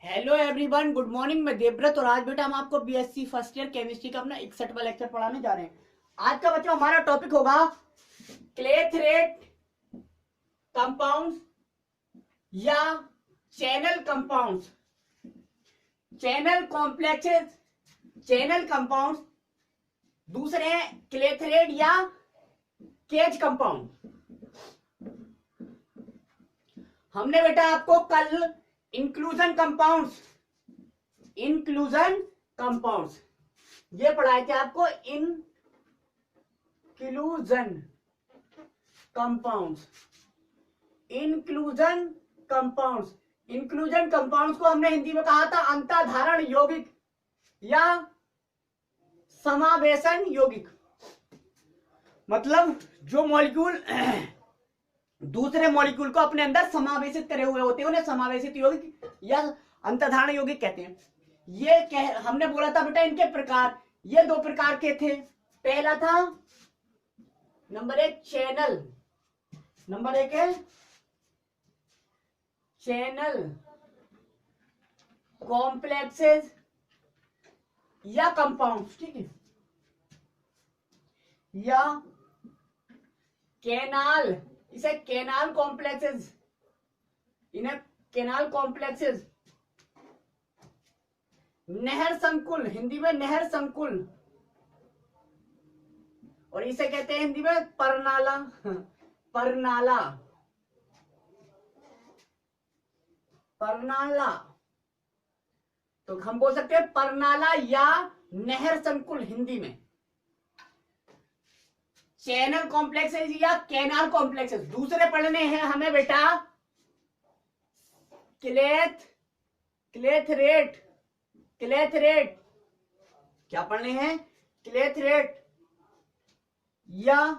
Hello everyone, good morning. मैं देवव्रत और आज बेटा हम आपको बीएससी फर्स्ट ईयर केमिस्ट्री का अपना 61वां लेक्चर पढ़ाने जा रहे हैं। आज का बच्चों हमारा टॉपिक होगा क्लेथरेट कंपाउंड्स या channel compounds, channel complexes, channel compounds. दूसरे हैं क्लेथरेट या केज कंपाउंड। हमने बेटा आपको कल इंक्लूजन कंपाउंड्स ये पढ़ाए थे आपको। इंक्लूजन कंपाउंड्स को हमने हिंदी में कहा था अंतःधारण यौगिक या समावेशन यौगिक। मतलब जो मॉलिक्यूल दूसरे मॉलिक्यूल को अपने अंदर समावेशित करे हुए होते हैं उन्हें समावेशित यौगिक या अंतःधारण यौगिक कहते हैं। हमने बोला था बेटा इनके प्रकार, ये दो प्रकार के थे। पहला था नंबर एक चैनल, नंबर एक है चैनल कॉम्प्लेक्सेस या कंपाउंड्स, ठीक है, या कैनाल, इसे कैनाल कॉम्प्लेक्सेस, इन्हें कैनाल कॉम्प्लेक्सेस, नहर संकुल, हिंदी में नहर संकुल, और इसे कहते हैं हिंदी में परनाला। परनाला, परनाला, तो हम बोल सकते हैं परनाला या नहर संकुल हिंदी में। चैनल कॉम्प्लेक्सेस या कैनाल कॉम्प्लेक्सेस। दूसरे पढ़ने हैं हमें बेटा क्लेथरेट, क्या पढ़ने हैं? क्लेथरेट या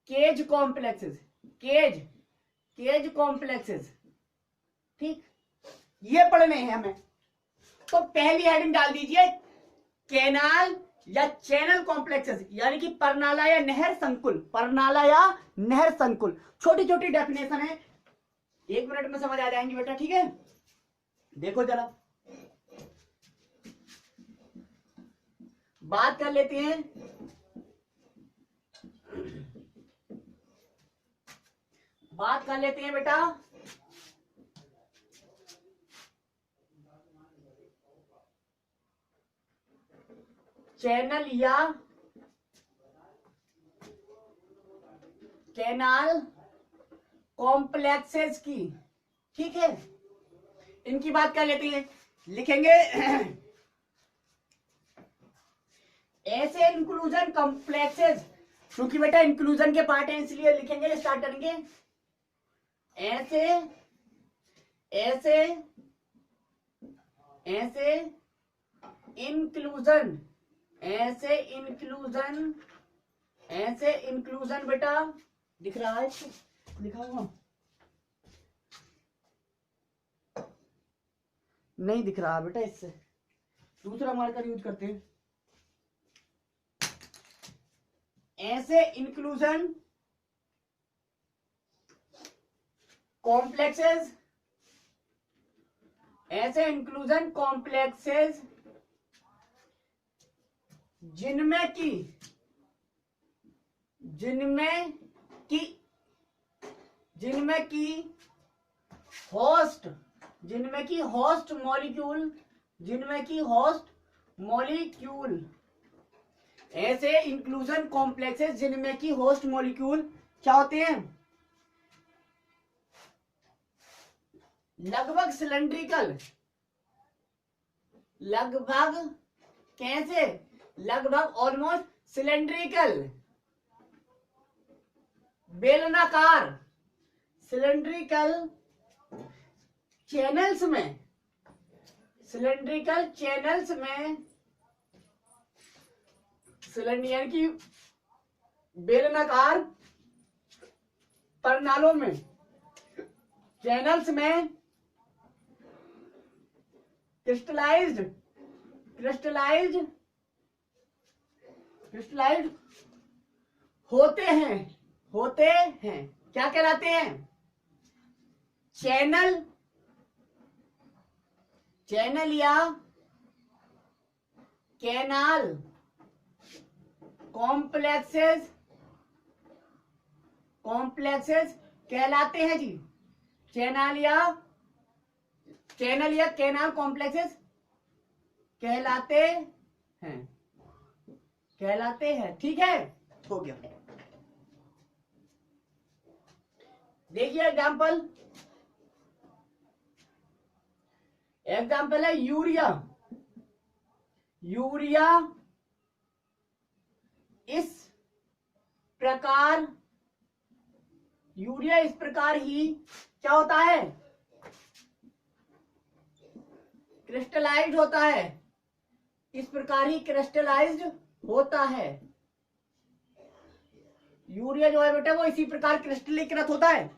केज कॉम्प्लेक्सेस, केज कॉम्प्लेक्सेस, ठीक, ये पढ़ने हैं हमें। तो पहली हेडिंग डाल दीजिए कैनाल या चैनल कॉम्प्लेक्सेस, यानी कि परनाला या नहर संकुल, परनाला या नहर संकुल। छोटी छोटी डेफिनेशन है, 1 मिनट में समझ आ जाएंगी बेटा, ठीक है। देखो जरा बात कर लेते हैं बेटा चैनल या कैनाल कॉम्प्लेक्सेस की, ठीक है, इनकी बात कर लेते हैं। लिखेंगे ऐसे इंक्लूजन कॉम्प्लेक्सेस, क्योंकि बेटा इंक्लूजन के पार्ट है इसलिए लिखेंगे, स्टार्ट करेंगे ऐसे इंक्लूजन बेटा दिख रहा है, लिखा हुआ नहीं दिख रहा बेटा, इससे दूसरा मार्कर यूज करते हैं। ऐसे इंक्लूजन कॉम्प्लेक्सेस, जिनमें की होस्ट मॉलिक्यूल, ऐसे इंक्लूजन कॉम्प्लेक्सेस जिनमें की होस्ट मॉलिक्यूल क्या होते हैं? लगभग सिलेंड्रिकल, लगभग कैसे? लगभग ऑलमोस्ट सिलेंड्रिकल, बेलनाकार, सिलेंड्रिकल चैनल्स में, यानी कि बेलनाकार परनालों में, चैनल्स में क्रिस्टलाइज्ड होते हैं, क्या कहलाते हैं? चैनल चैनल या कैनाल कॉम्प्लेक्सेस कहलाते हैं जी। चैनल या कैनाल कॉम्प्लेक्सेस कहलाते हैं। ठीक है, हो गया। देखिए एग्जाम्पल है यूरिया इस प्रकार ही क्या होता है, क्रिस्टलाइज्ड होता है। इस प्रकार ही क्रिस्टलाइज्ड होता है। यूरिया जो है बेटा वो इसी प्रकार क्रिस्टलीकृत होता है।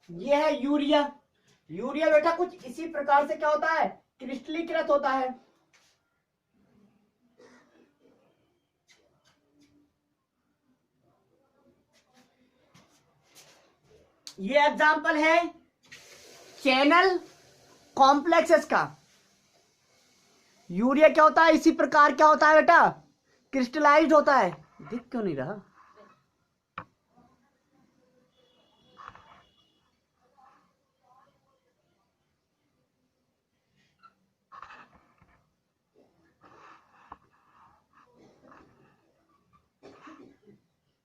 ये है यूरिया बेटा कुछ इसी प्रकार से क्या होता है, क्रिस्टलीकृत होता है। ये एग्जाम्पल है चैनल कॉम्प्लेक्सेस का। यूरिया क्या होता है, इसी प्रकार क्या होता है बेटा, क्रिस्टलाइज्ड होता है। दिख क्यों नहीं रहा?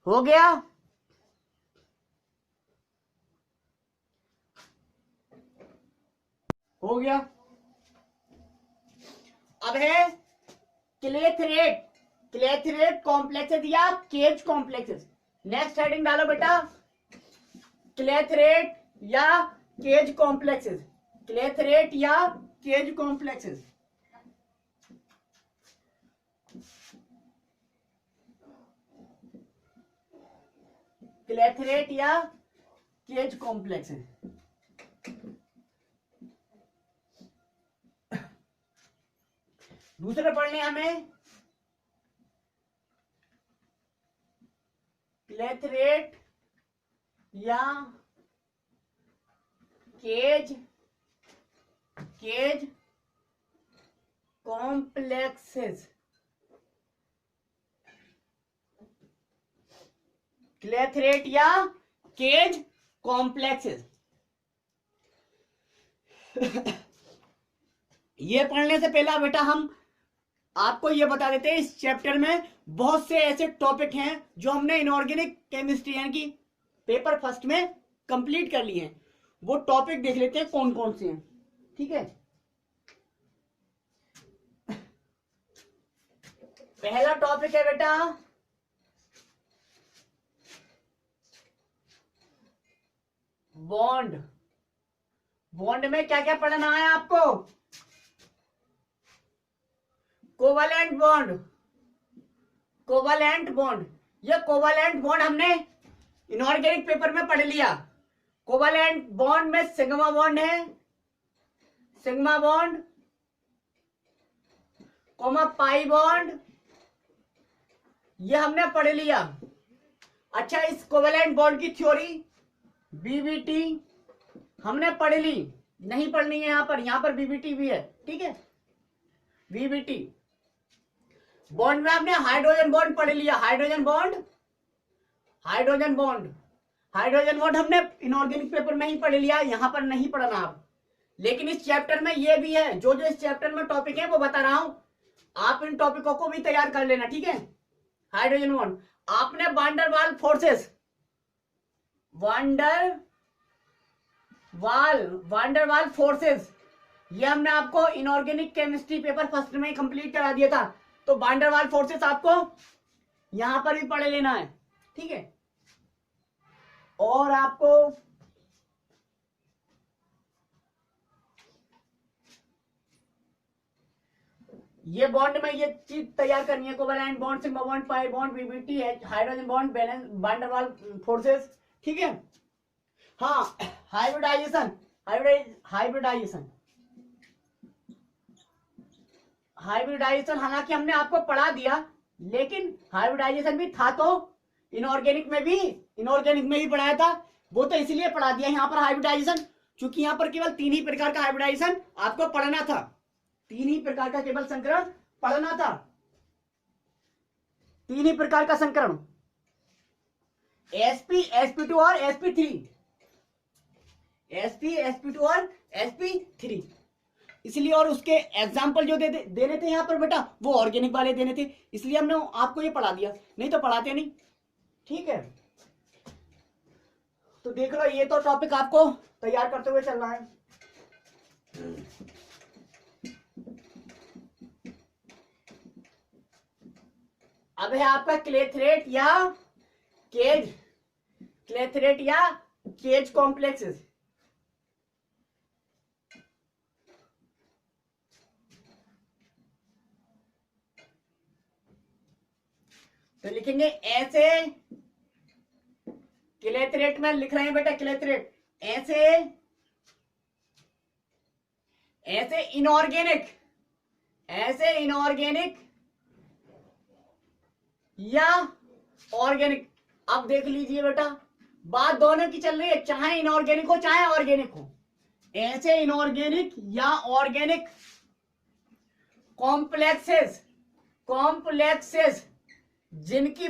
हो गया। अब है क्लेथरेट कॉम्प्लेक्सेस या केज कॉम्प्लेक्सेस। नेक्स्ट हेडिंग डालो बेटा, क्लेथरेट या केज कॉम्प्लेक्सेस। क्लेथरेट या केज कॉम्प्लेक्सेस। क्लेथरेट या केज कॉम्प्लेक्सेस। दूसरे पढ़ने हमें क्लेथरेट या केज कॉम्प्लेक्सेस। क्लेथरेट या केज कॉम्प्लेक्सेस। ये पढ़ने से पहला बेटा हम आपको ये बता देते हैं, इस चैप्टर में बहुत से ऐसे टॉपिक हैं जो हमने इनऑर्गेनिक केमिस्ट्री यानी कि पेपर फर्स्ट में कंप्लीट कर लिए हैं। वो टॉपिक देख लेते हैं कौन कौन से हैं। ठीक है, पहला टॉपिक है बेटा बॉन्ड। बॉन्ड में क्या क्या पढ़ना है आपको, कोवैलेंट बॉन्ड। ये कोवैलेंट बॉन्ड हमने इनऑर्गेनिक पेपर में पढ़ लिया। कोवैलेंट बॉन्ड में सिग्मा बॉन्ड है, sigma bond comma pi bond, ये हमने पढ़ लिया। अच्छा, इस कोवैलेंट बॉन्ड की थ्योरी बीबीटी हमने पढ़ ली, नहीं पढ़नी है यहां पर बीबीटी भी है। ठीक है, बीबीटी बॉन्ड में आपने हाइड्रोजन बॉन्ड पढ़ लिया। हाइड्रोजन बॉन्ड हाइड्रोजन बॉन्ड हमने इनऑर्गेनिक पेपर में ही पढ़ लिया, यहां पर नहीं पढ़ना आप, लेकिन इस चैप्टर में ये भी है, जो जो इस चैप्टर में टॉपिक है वो बता रहा हूं, आप इन टॉपिकों को भी तैयार कर लेना, ठीक है। हाइड्रोजन बॉन्ड, आपने वांडरवाल फोर्सेस, वांडरवाल फोर्सेस, ये हमने आपको इनऑर्गेनिक केमिस्ट्री पेपर फर्स्ट में कंप्लीट करा दिया था, तो वांडरवाल फोर्सेस आपको यहां पर भी पढ़ लेना है, ठीक है। और आपको ये बॉन्ड में ये चीज तैयार करनी है, covalent bond, sigma bond, pi bond, BBT, hydrogen bond, balance, van der Waal forces, ठीक है। हाँ, हाइब्रिडाइजेशन, हाइब्रिडाइजेशन हालांकि हमने आपको पढ़ा दिया, लेकिन हाइब्रिडाइजेशन भी था तो इनऑर्गेनिक में भी पढ़ाया था, वो तो इसलिए पढ़ा दिया यहाँ पर हाइब्रिडाइजेशन, क्योंकि यहाँ पर केवल 3 ही प्रकार का हाइब्रिडाइजेशन आपको पढ़ना था, 3 ही प्रकार का केवल संकरण पढ़ना था, 3 ही प्रकार का संकरण, sp, sp2 और sp3, sp, sp2 और sp3, इसलिए। और उसके एग्जाम्पल जो देने थे यहाँ पर बेटा, वो ऑर्गेनिक वाले देने थे, इसलिए हमने आपको ये पढ़ा दिया, नहीं तो पढ़ाते नहीं, ठीक है। तो देख लो, ये तो टॉपिक आपको तैयार करते हुए चलना है। अब है आपका क्लेथरेट या केज कॉम्प्लेक्सेस। तो लिखेंगे ऐसे, क्लेथरेट में लिख रहे हैं बेटा, क्लेथरेट ऐसे इनऑर्गेनिक या ऑर्गेनिक। अब देख लीजिए बेटा, बात दोनों की चल रही है, चाहे इनऑर्गेनिक हो चाहे ऑर्गेनिक हो, ऐसे इनऑर्गेनिक या ऑर्गेनिक कॉम्प्लेक्सेस जिनकी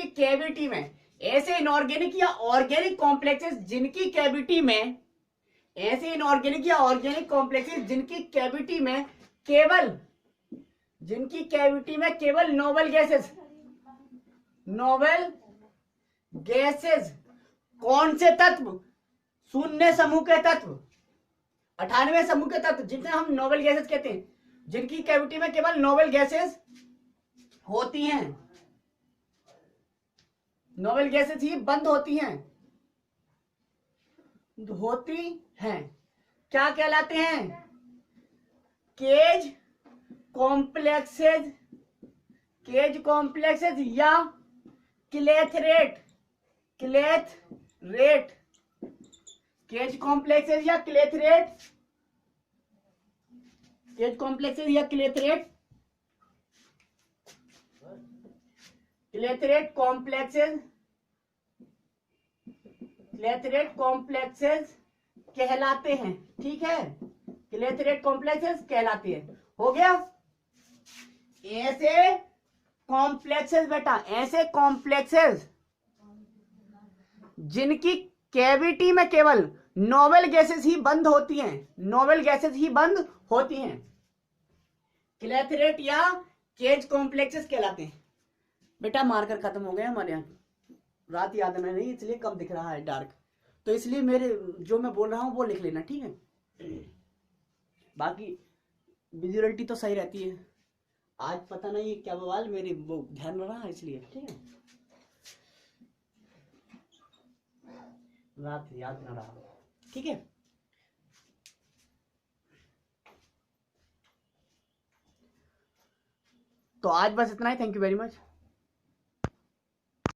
कैविटी में ऐसे इनऑर्गेनिक या ऑर्गेनिक कॉम्प्लेक्सेस जिनकी कैविटी में, ऐसे इनऑर्गेनिक या ऑर्गेनिक कॉम्प्लेक्सेस जिनकी कैविटी में केवल नोबल गैसेस, कौन से तत्व? 0 समूह के तत्व, 98 समूह के तत्व, जिन्हें हम नोबल गैसेस कहते हैं, जिनकी कैविटी में केवल नोबल गैसेस होती हैं, नोबल गैसेस ही बंद होती हैं, क्या कहलाते हैं? केज कॉम्प्लेक्सेस या क्लेथरेट, केज कॉम्प्लेक्सेस या क्लेथरेट, क्लेथरेट कॉम्प्लेक्सेस कहलाते हैं, ठीक है, क्लेथरेट कॉम्प्लेक्सेस कहलाते हैं। हो गया? ऐसे कॉम्प्लेक्सेस बेटा, ऐसे कॉम्प्लेक्सेस जिनकी कैविटी में केवल नोबल गैसेस ही बंद होती हैं, क्लेथरेट या केज कॉम्प्लेक्सेस कहलाते हैं। बेटा मार्कर खत्म हो गए हमारे यहाँ, रात याद में नहीं, इसलिए कम दिख रहा है, डार्क, तो इसलिए मेरे जो मैं बोल रहा हूं वो लिख लेना, ठीक है। बाकी विजुअलिटी तो सही रहती है, आज पता नहीं क्या बवाल, मेरे वो ध्यान में रहा इसलिए, ठीक है, रात याद ना रहा, ठीक है। तो आज बस इतना ही, थैंक यू वेरी मच।